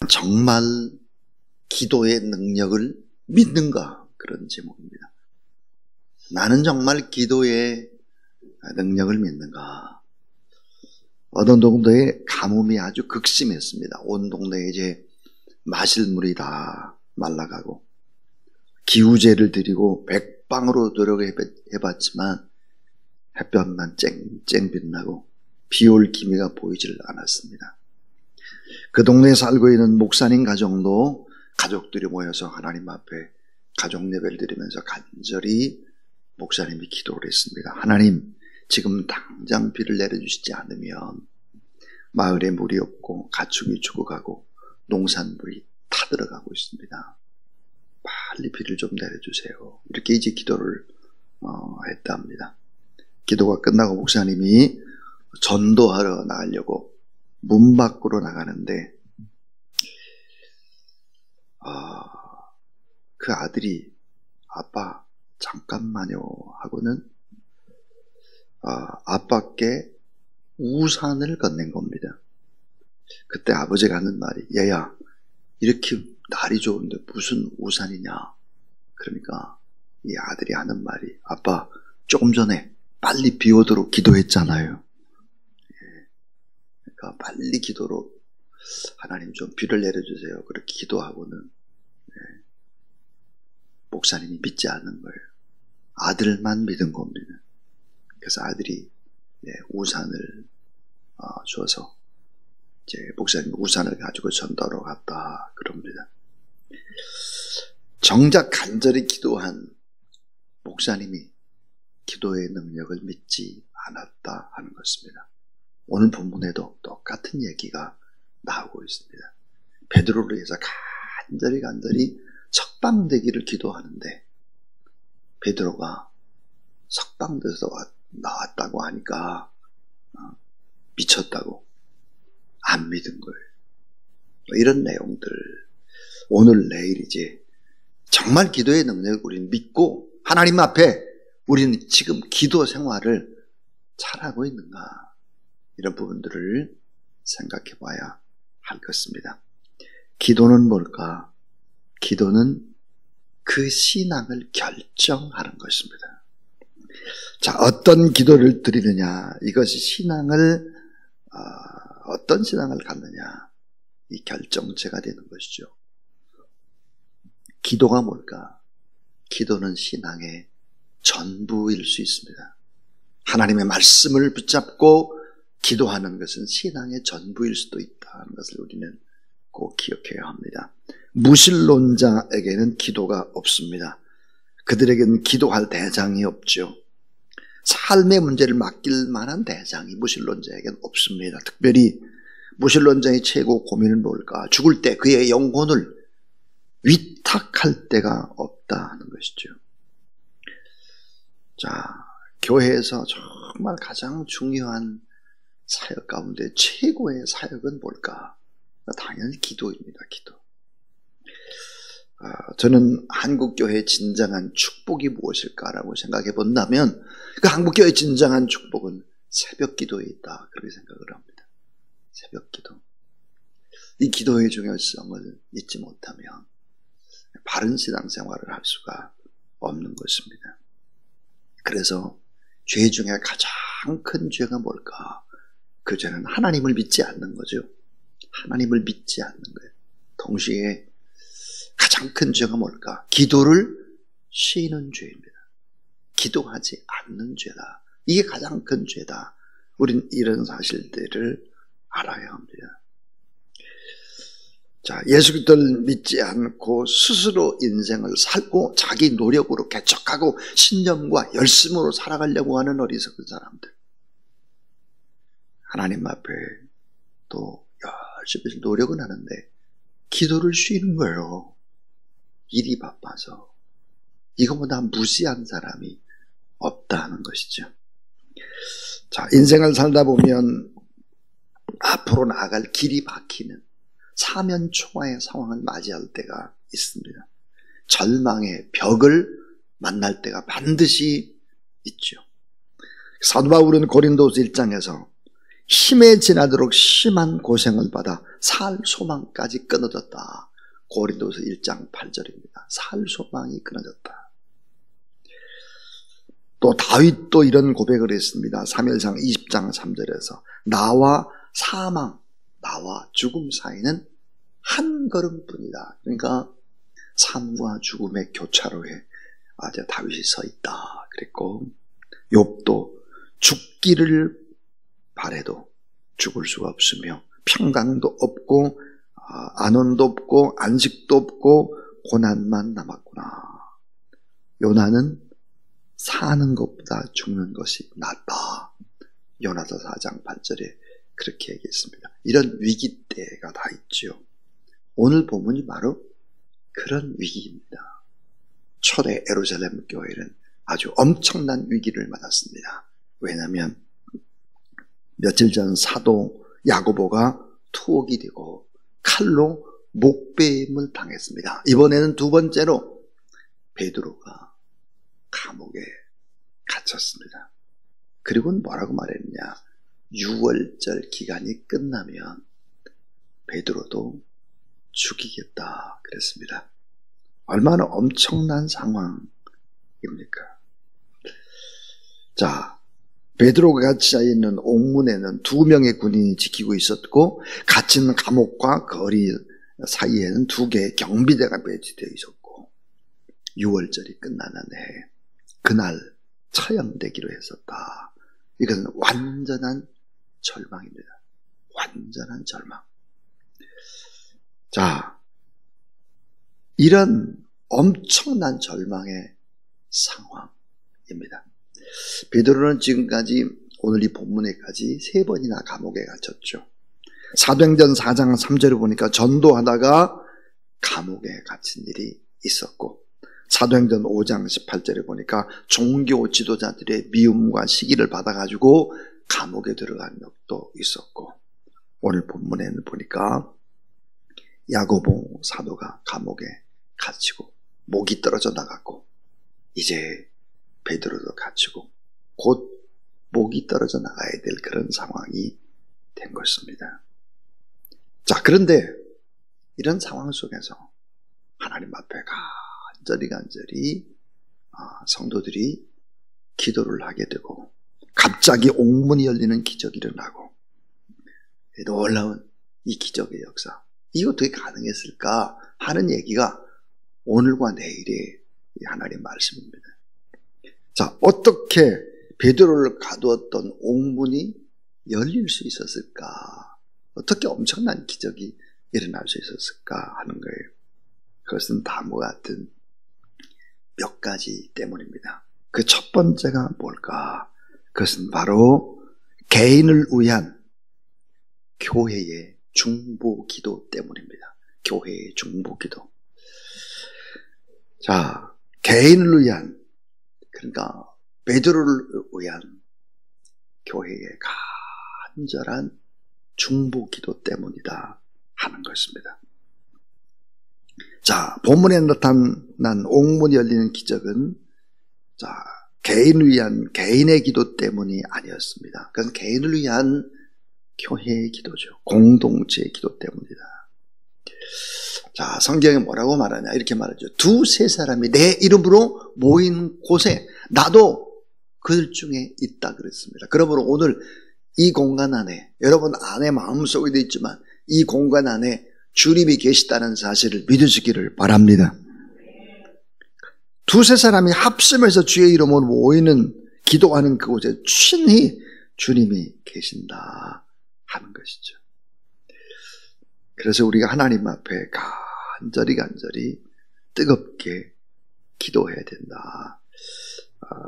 정말 기도의 능력을 믿는가? 그런 제목입니다. 나는 정말 기도의 능력을 믿는가? 어떤 동네에 가뭄이 아주 극심했습니다. 온 동네에 이제 마실 물이 다 말라가고 기우제를 드리고 백방으로 노력해봤지만 햇볕만 쨍쨍 빛나고 비올 기미가 보이질 않았습니다. 그 동네에 살고 있는 목사님 가정도 가족들이 모여서 하나님 앞에 가족 예배를 드리면서 간절히 목사님이 기도를 했습니다. 하나님, 지금 당장 비를 내려주시지 않으면 마을에 물이 없고 가축이 죽어가고 농산물이 타들어가고 있습니다. 빨리 비를 좀 내려주세요. 이렇게 이제 기도를 했답니다. 기도가 끝나고 목사님이 전도하러 나가려고 문 밖으로 나가는데 그 아들이 아빠 잠깐만요 하고는 아빠께 우산을 건넨 겁니다. 그때 아버지가 하는 말이, 얘야 이렇게 날이 좋은데 무슨 우산이냐. 그러니까 이 아들이 하는 말이, 아빠 조금 전에 빨리 비 오도록 기도했잖아요. 그러니까 빨리 기도로 하나님 좀 비를 내려주세요. 그렇게 기도하고는 목사님이 믿지 않는 거예요. 아들만 믿은 겁니다. 그래서 아들이 우산을 주어서 이제 목사님이 우산을 가지고 전도하러 갔다 그럽니다. 정작 간절히 기도한 목사님이 기도의 능력을 믿지 않았다 하는 것입니다. 오늘 본문에도 똑같은 얘기가 나오고 있습니다. 베드로를 위해서 간절히 석방되기를 기도하는데 베드로가 석방돼서 나왔다고 하니까 미쳤다고 안 믿은 거예요. 이런 내용들 오늘 내일이지 정말 기도의 능력을 우리는 믿고 하나님 앞에 우리는 지금 기도 생활을 잘하고 있는가, 이런 부분들을 생각해 봐야 할 것입니다. 기도는 뭘까? 기도는 그 신앙을 결정하는 것입니다. 자, 어떤 기도를 드리느냐, 이것이 신앙을 어떤 신앙을 갖느냐, 이 결정체가 되는 것이죠. 기도가 뭘까? 기도는 신앙의 전부일 수 있습니다. 하나님의 말씀을 붙잡고 기도하는 것은 신앙의 전부일 수도 있다는 것을 우리는 꼭 기억해야 합니다. 무신론자에게는 기도가 없습니다. 그들에게는 기도할 대상이 없죠. 삶의 문제를 맡길 만한 대상이 무신론자에게는 없습니다. 특별히 무신론자의 최고 고민은 뭘까? 죽을 때 그의 영혼을 위탁할 데가 없다 하는 것이죠. 자, 교회에서 정말 가장 중요한 사역 가운데 최고의 사역은 뭘까? 당연히 기도입니다. 기도. 저는 한국교회의 진정한 축복이 무엇일까라고 생각해 본다면 그 한국교회의 진정한 축복은 새벽 기도에 있다, 그렇게 생각을 합니다. 새벽 기도. 이 기도의 중요성을 잊지 못하면 바른 신앙생활을 할 수가 없는 것입니다. 그래서 죄 중에 가장 큰 죄가 뭘까? 그 죄는 하나님을 믿지 않는 거죠. 하나님을 믿지 않는 거예요. 동시에 가장 큰 죄가 뭘까? 기도를 쉬는 죄입니다. 기도하지 않는 죄다. 이게 가장 큰 죄다. 우린 이런 사실들을 알아야 합니다. 자, 예수 그리스도를 믿지 않고 스스로 인생을 살고 자기 노력으로 개척하고 신념과 열심으로 살아가려고 하는 어리석은 사람들, 하나님 앞에 또 열심히 노력은 하는데 기도를 쉬는 거예요. 일이 바빠서. 이거보다 무시한 사람이 없다는 것이죠. 자, 인생을 살다 보면 앞으로 나아갈 길이 막히는 사면초가의 상황을 맞이할 때가 있습니다. 절망의 벽을 만날 때가 반드시 있죠. 사도 바울은 고린도서 1장에서 힘에 지나도록 심한 고생을 받아 살 소망까지 끊어졌다. 고린도서 1장 8절입니다. 살 소망이 끊어졌다. 또 다윗도 이런 고백을 했습니다. 사무엘상 20장 3절에서 나와 사망, 나와 죽음 사이는 한 걸음뿐이다. 그러니까 삶과 죽음의 교차로에 아주 다윗이 서 있다 그랬고, 욥도 죽기를 바래도 죽을 수가 없으며 평강도 없고 안원도 없고 안식도 없고 고난만 남았구나. 요나는 사는 것보다 죽는 것이 낫다. 요나서 4장 8절에 그렇게 얘기했습니다. 이런 위기 때가 다 있죠. 오늘 본문이 바로 그런 위기입니다. 초대 예루살렘 교회는 아주 엄청난 위기를 맞았습니다. 왜냐하면 며칠 전 사도 야고보가 투옥이 되고 칼로 목베임을 당했습니다. 이번에는 두 번째로 베드로가 감옥에 갇혔습니다. 그리고는 뭐라고 말했냐? 6월절 기간이 끝나면 베드로도 죽이겠다 그랬습니다. 얼마나 엄청난 상황입니까? 자, 베드로가 갇혀 있는 옥문에는 2명의 군인이 지키고 있었고, 갇힌 감옥과 거리 사이에는 2개의 경비대가 배치되어 있었고, 6월절이 끝나는 해 그날 처형되기로 했었다. 이것은 완전한 절망입니다. 완전한 절망. 자, 이런 엄청난 절망의 상황입니다. 베드로는 지금까지 오늘 이 본문에까지 3번이나 감옥에 갇혔죠. 사도행전 4장 3절을 보니까 전도하다가 감옥에 갇힌 일이 있었고, 사도행전 5장 18절에 보니까 종교 지도자들의 미움과 시기를 받아가지고 감옥에 들어간 적도 있었고, 오늘 본문에는 보니까 야고보 사도가 감옥에 갇히고 목이 떨어져 나갔고, 이제 베드로도 갇히고 곧 목이 떨어져 나가야 될 그런 상황이 된 것입니다. 자, 그런데 이런 상황 속에서 하나님 앞에 간절히 성도들이 기도를 하게 되고, 갑자기 옥문이 열리는 기적이 일어나고, 놀라운 이 기적의 역사, 이거 어떻게 가능했을까 하는 얘기가 오늘과 내일의 하나님의 말씀입니다. 자, 어떻게 베드로를 가두었던 옥문이 열릴 수 있었을까? 어떻게 엄청난 기적이 일어날 수 있었을까 하는 거예요. 그것은 다음과 같은 몇 가지 때문입니다. 그 첫 번째가 뭘까? 그것은 바로 개인을 위한 교회의 중보기도 때문입니다. 교회의 중보기도. 자, 개인을 위한, 그러니까 베드로를 위한 교회의 간절한 중보기도 때문이다 하는 것입니다. 자, 본문에 나타난 옥문이 열리는 기적은 자, 개인을 위한 개인의 기도 때문이 아니었습니다. 그건 개인을 위한 교회의 기도죠. 공동체의 기도 때문이다. 자, 성경에 뭐라고 말하냐? 이렇게 말하죠. 2-3 사람이 내 이름으로 모인 곳에 나도 그들 중에 있다 그랬습니다. 그러므로 오늘 이 공간 안에, 여러분 안에 마음속에도 있지만 이 공간 안에 주님이 계시다는 사실을 믿으시기를 바랍니다. 2-3 사람이 합심해서 주의 이름으로 모이는, 기도하는 그곳에 친히 주님이 계신다 하는 것이죠. 그래서 우리가 하나님 앞에 간절히 뜨겁게 기도해야 된다.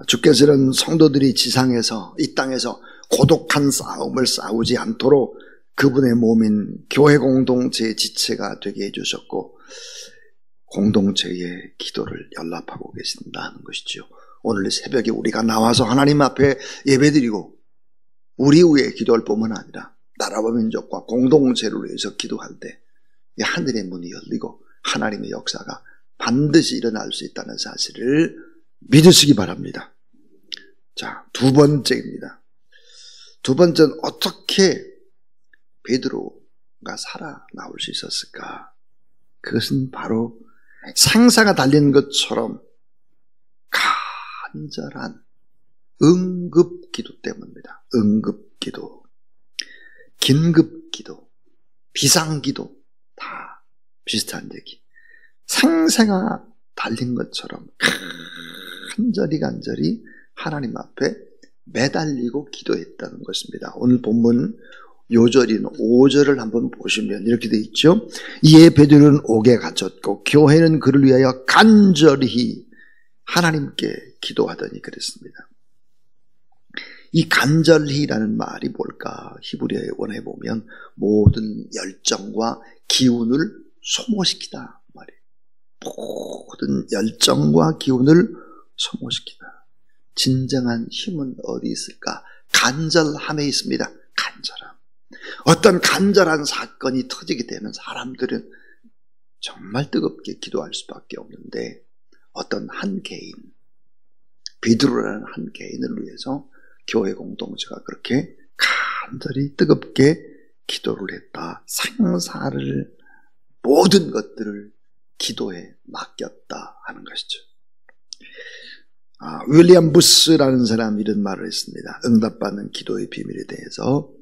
주께서는 성도들이 지상에서, 이 땅에서 고독한 싸움을 싸우지 않도록 그분의 몸인 교회 공동체의 지체가 되게 해주셨고, 공동체의 기도를 연락하고 계신다는 것이죠. 오늘 새벽에 우리가 나와서 하나님 앞에 예배드리고 우리 위해 기도할 뿐만 아니라 나라와 민족과 공동체를 위해서 기도할 때 하늘의 문이 열리고 하나님의 역사가 반드시 일어날 수 있다는 사실을 믿으시기 바랍니다. 자, 2번째입니다. 두 번째는 어떻게 베드로가 살아나올 수 있었을까? 그것은 바로 상사가 달린 것처럼 간절한 응급기도 때문입니다. 응급기도, 긴급기도, 비상기도 다 비슷한 얘기. 상사가 달린 것처럼 간절히 하나님 앞에 매달리고 기도했다는 것입니다. 오늘 본문 요절인 5절을 한번 보시면 이렇게 되어 있죠. 이에 베드로는 옥에 갇혔고 교회는 그를 위하여 간절히 하나님께 기도하더니 그랬습니다. 이 간절히라는 말이 뭘까? 히브리어의 원어에 보면 모든 열정과 기운을 소모시키다 말이에요. 모든 열정과 기운을 소모시키다. 진정한 힘은 어디 있을까? 간절함에 있습니다. 간절함. 어떤 간절한 사건이 터지게 되면 사람들은 정말 뜨겁게 기도할 수밖에 없는데 어떤 한 개인, 베드로라는 한 개인을 위해서 교회 공동체가 그렇게 간절히 뜨겁게 기도를 했다. 상사를 모든 것들을 기도에 맡겼다 하는 것이죠. 윌리엄 부스라는 사람이 이런 말을 했습니다. 응답받는 기도의 비밀에 대해서.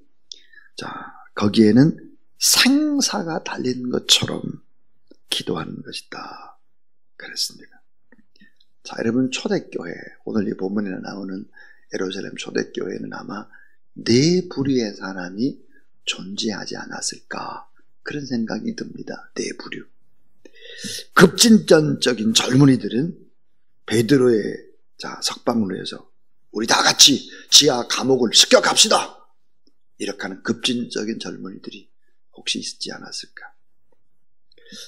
거기에는 상사가 달린 것처럼 기도하는 것이다 그랬습니다. 여러분, 초대교회, 오늘 이 본문에 나오는 예루살렘 초대교회는 아마 네 부류의 사람이 존재하지 않았을까, 그런 생각이 듭니다. 네 부류. 급진전적인 젊은이들은 베드로의 석방으로 해서 우리 다 같이 지하 감옥을 습격합시다, 이렇게 하는 급진적인 젊은이들이 혹시 있지 않았을까.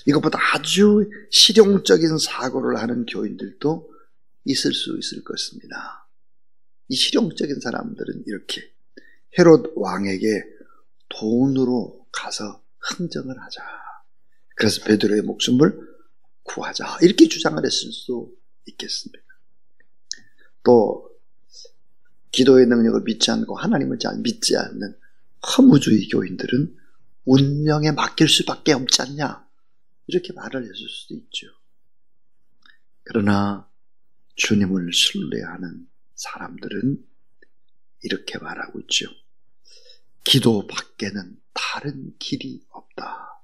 이것보다 아주 실용적인 사고를 하는 교인들도 있을 수 있을 것입니다. 이 실용적인 사람들은 이렇게 헤롯 왕에게 돈으로 가서 흥정을 하자, 그래서 베드로의 목숨을 구하자, 이렇게 주장을 했을 수 있겠습니다. 또 기도의 능력을 믿지 않고 하나님을 잘 믿지 않는 허무주의 교인들은 운명에 맡길 수밖에 없지 않냐, 이렇게 말을 했을 수도 있죠. 그러나 주님을 신뢰하는 사람들은 이렇게 말하고 있죠. 기도 밖에는 다른 길이 없다.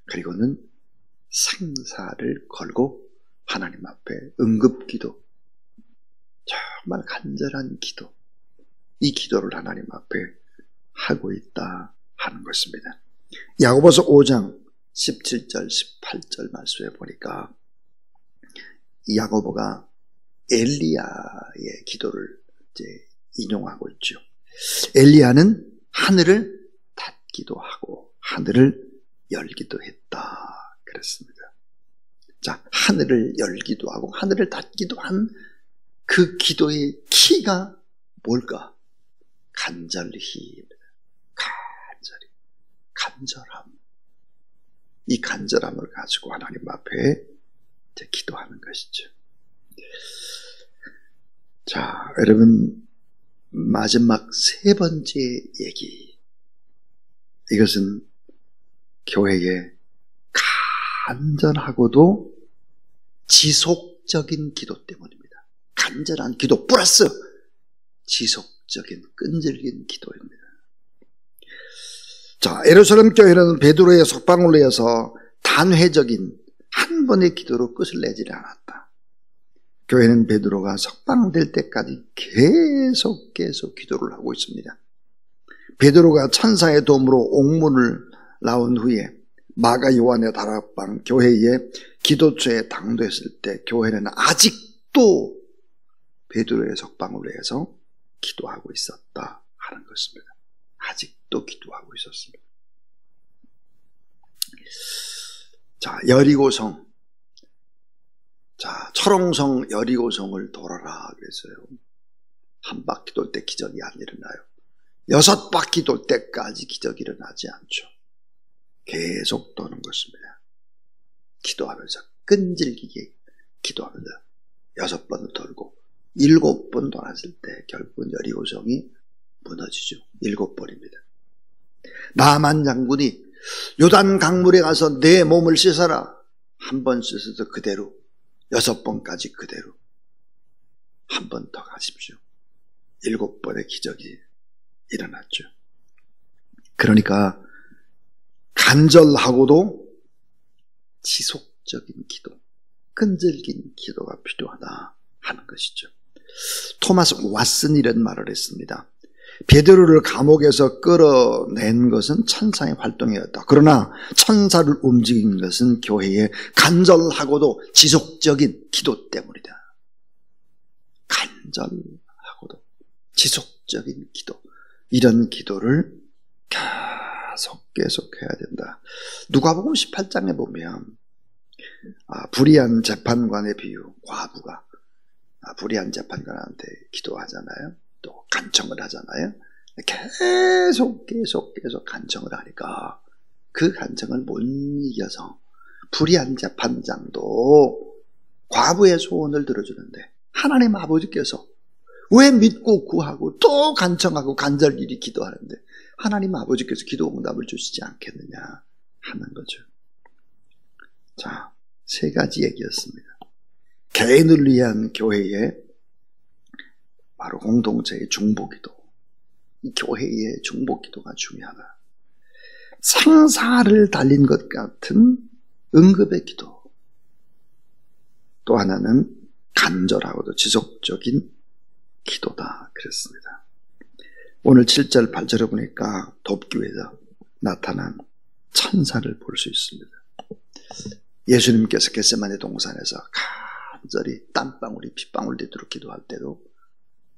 그리고는 생사를 걸고 하나님 앞에 응급기도, 정말 간절한 기도, 이 기도를 하나님 앞에 하고 있다 하는 것입니다. 야고보서 5장 17절 18절 말씀에 보니까 야고보가 엘리야의 기도를 이제 인용하고 있죠. 엘리야는 하늘을 닫기도 하고 하늘을 열기도 했다 그랬습니다. 하늘을 열기도 하고 하늘을 닫기도 한 그 기도의 키가 뭘까? 간절히, 간절함. 이 간절함을 가지고 하나님 앞에 이제 기도하는 것이죠. 여러분, 마지막 세 번째 얘기. 이것은 교회의 간절하고도 지속적인 기도 때문입니다. 간절한 기도 플러스 지속적인 끈질긴 기도입니다. 예루살렘 교회는 베드로의 석방을 위해서 단회적인 한 번의 기도로 끝을 내지 않았다. 교회는 베드로가 석방될 때까지 계속 기도를 하고 있습니다. 베드로가 천사의 도움으로 옥문을 나온 후에 마가 요한의 다락방 교회의 기도처에 당도했을 때 교회는 아직도 베드로의 석방을 위해서 기도하고 있었다 하는 것입니다. 아직도 기도하고 있었습니다. 여리고성, 철옹성 여리고성을 돌아라 그랬어요. 한 바퀴 돌 때 기적이 안 일어나요. 6바퀴 돌 때까지 기적이 일어나지 않죠. 계속 도는 것입니다. 기도하면서 끈질기게 기도하면서 6번을 돌고 7번 돌았을 때 결국은 여리고성이 무너지죠. 7번입니다. 나만 장군이 요단 강물에 가서 내 몸을 씻어라. 한 번 씻어서 그대로 6번까지 그대로 한 번 더 가십시오. 7번의 기적이 일어났죠. 그러니까 간절하고도 지속적인 기도, 끈질긴 기도가 필요하다 하는 것이죠. 토마스 왓슨이 이런 말을 했습니다. 베드로를 감옥에서 끌어낸 것은 천사의 활동이었다. 그러나 천사를 움직인 것은 교회의 간절하고도 지속적인 기도 때문이다. 간절하고도 지속적인 기도, 이런 기도를 계속 해야 된다. 누가복음 18장에 보면 불의한 재판관의 비유, 과부가 불의한 재판관한테 기도하잖아요. 또 간청을 하잖아요. 계속 간청을 하니까 그 간청을 못 이겨서 불의한 재판장도 과부의 소원을 들어주는데 하나님 아버지께서 왜 믿고 구하고 또 간청하고 간절히 기도하는데 하나님 아버지께서 기도 응답을 주시지 않겠느냐 하는 거죠. 자, 3가지 얘기였습니다. 개인을 위한 교회의 바로 공동체의 중보기도, 이 교회의 중보기도가 중요하다. 생사를 달린 것 같은 응급의 기도, 또 하나는 간절하고도 지속적인 기도다 그랬습니다. 오늘 7절 8절에 보니까 돕기에서 나타난 천사를 볼 수 있습니다. 예수님께서 겟세마네 동산에서 간절히 땀방울이 핏방울 되도록 기도할 때도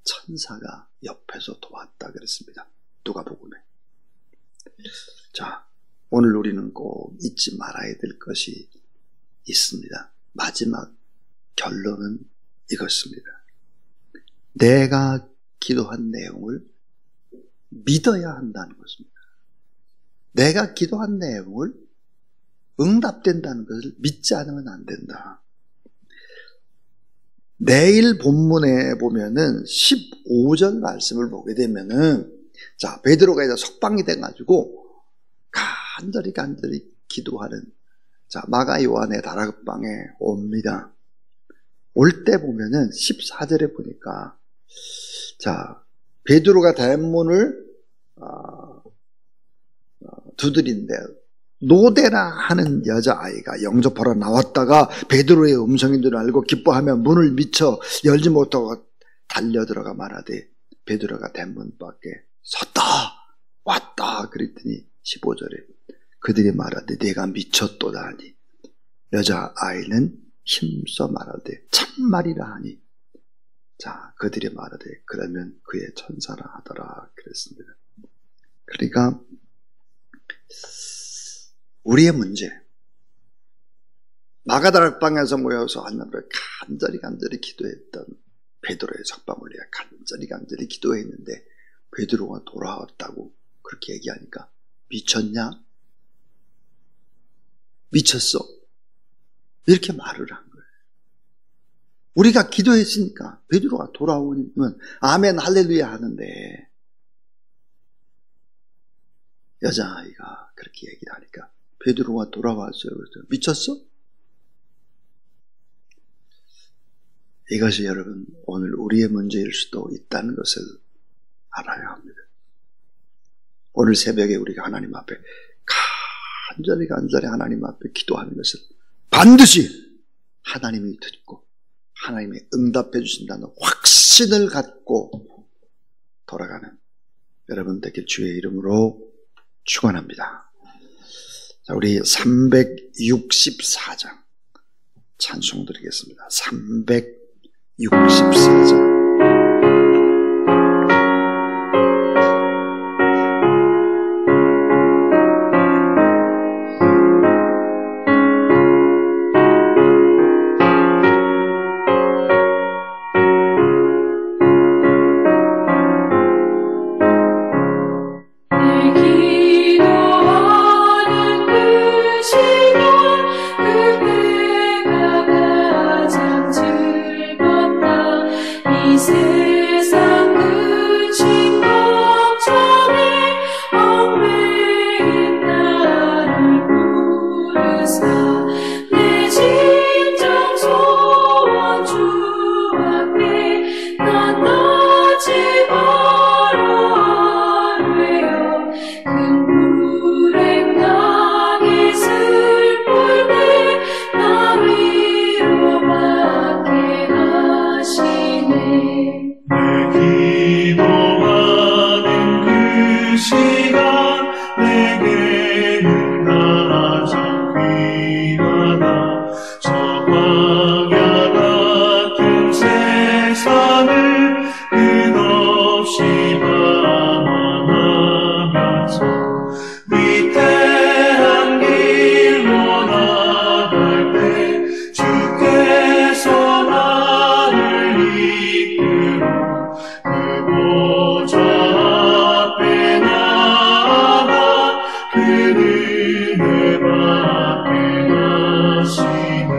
천사가 옆에서 도왔다 그랬습니다. 누가복음에. 자, 오늘 우리는 꼭 잊지 말아야 될 것이 있습니다. 마지막 결론은 이것입니다. 내가 기도한 내용을 믿어야 한다는 것입니다. 내가 기도한 내용을 응답된다는 것을 믿지 않으면 안 된다. 내일 본문에 보면은 15절 말씀을 보게 되면은, 자, 베드로가 이제 석방이 돼가지고 간절히 기도하는, 자, 마가 요한의 다락방에 옵니다. 올 때 보면은 14절에 보니까, 자, 베드로가 대문을 두드린데 노데라 하는 여자아이가 영접하러 나왔다가 베드로의 음성인 줄 알고 기뻐하며 문을 미쳐 열지 못하고 달려들어가 말하되 베드로가 대문 밖에 섰다 왔다 그랬더니 15절에 그들이 말하되 내가 미쳤도다 하니 여자아이는 힘써 말하되 참말이라 하니 자 그들이 말하되 그러면 그의 천사라 하더라 그랬습니다. 그러니까 우리의 문제, 마가다락방에서 모여서 하나님을 간절히 기도했던 베드로의 석방을 위해 간절히 기도했는데 베드로가 돌아왔다고 그렇게 얘기하니까 미쳤냐? 미쳤어? 이렇게 말을 한 거예요. 우리가 기도했으니까 베드로가 돌아오면 아멘 할렐루야 하는데 여자아이가 그렇게 얘기를 하니까 베드로가 돌아왔어요. 그래서 미쳤어? 이것이 여러분 오늘 우리의 문제일 수도 있다는 것을 알아야 합니다. 오늘 새벽에 우리가 하나님 앞에 간절히 하나님 앞에 기도하는 것을 반드시 하나님이 듣고 하나님이 응답해 주신다는 확신을 갖고 돌아가는 여러분 되길 주의 이름으로 축원합니다. 자, 우리 364장 찬송 드리겠습니다. 364장. 이 내 진정 소원 주 앞에 난 나지 말아 하래요. 큰 불행 당해 슬플 때 나 위로받게 하시네. 내 기도하는 그 시간 내게는 가장 귀하다. 저 광야 같은 세상을 끝없이 방황하면서 위태한 길로 나갈 때 주께서 나를 이끌어 그 보좌 앞에 나아가 그 은혜 받게 하시네.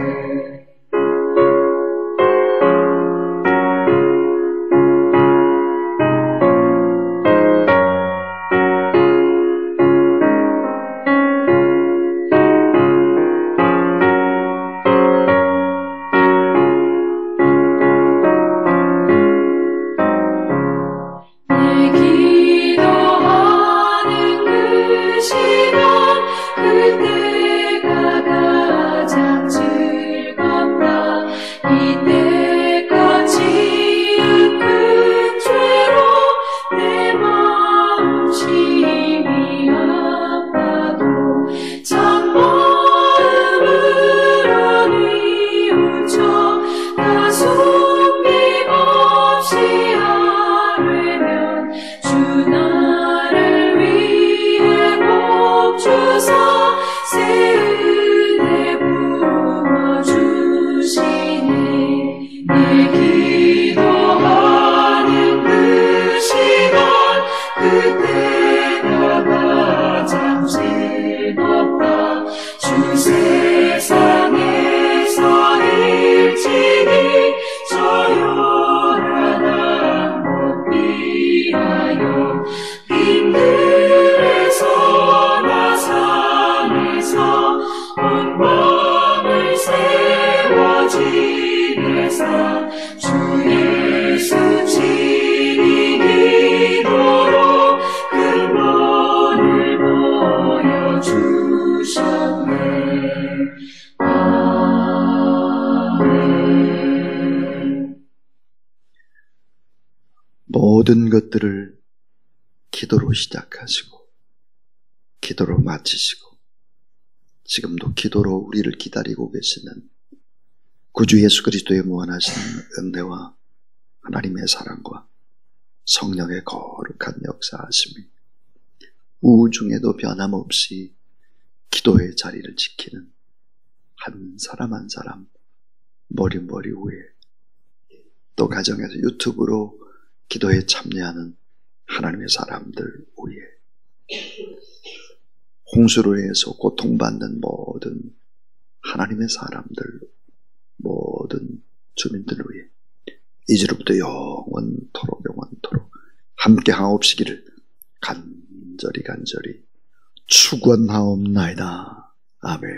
내 기도하는 그 시간 그때가 가장 즐겁다. 이때까지 큰 죄로 내 마음 심히 아파도 참마음으로 뉘우쳐 나 숨김없이 아뢰면 주 나를 위해 복 주사 새 은혜 부어주시네. 내 기도하는 그 시간 그때가 가장 즐겁다. 주 세상에서 일찍이 저 요란한 것 피하여 빈들에서나 산에서 온 밤을 세워 지내사 주 예수 친히 기도로 큰 본을 보여주셨네. 아멘. 모든 것들을 기도로 시작하시고 기도로 마치시고 지금도 기도로 우리를 기다리고 계시는 구주 예수 그리스도의 무한하신 은혜와 하나님의 사랑과 성령의 거룩한 역사하심이 우중에도 변함없이 기도의 자리를 지키는 한 사람 한 사람 머리 위에 또 가정에서 유튜브로 기도에 참여하는 하나님의 사람들 위에 홍수로 인해서 고통받는 모든 하나님의 사람들 모든 주민들 위해 이제로부터 영원토록 함께 하옵시기를 간절히 축원하옵나이다. 아멘.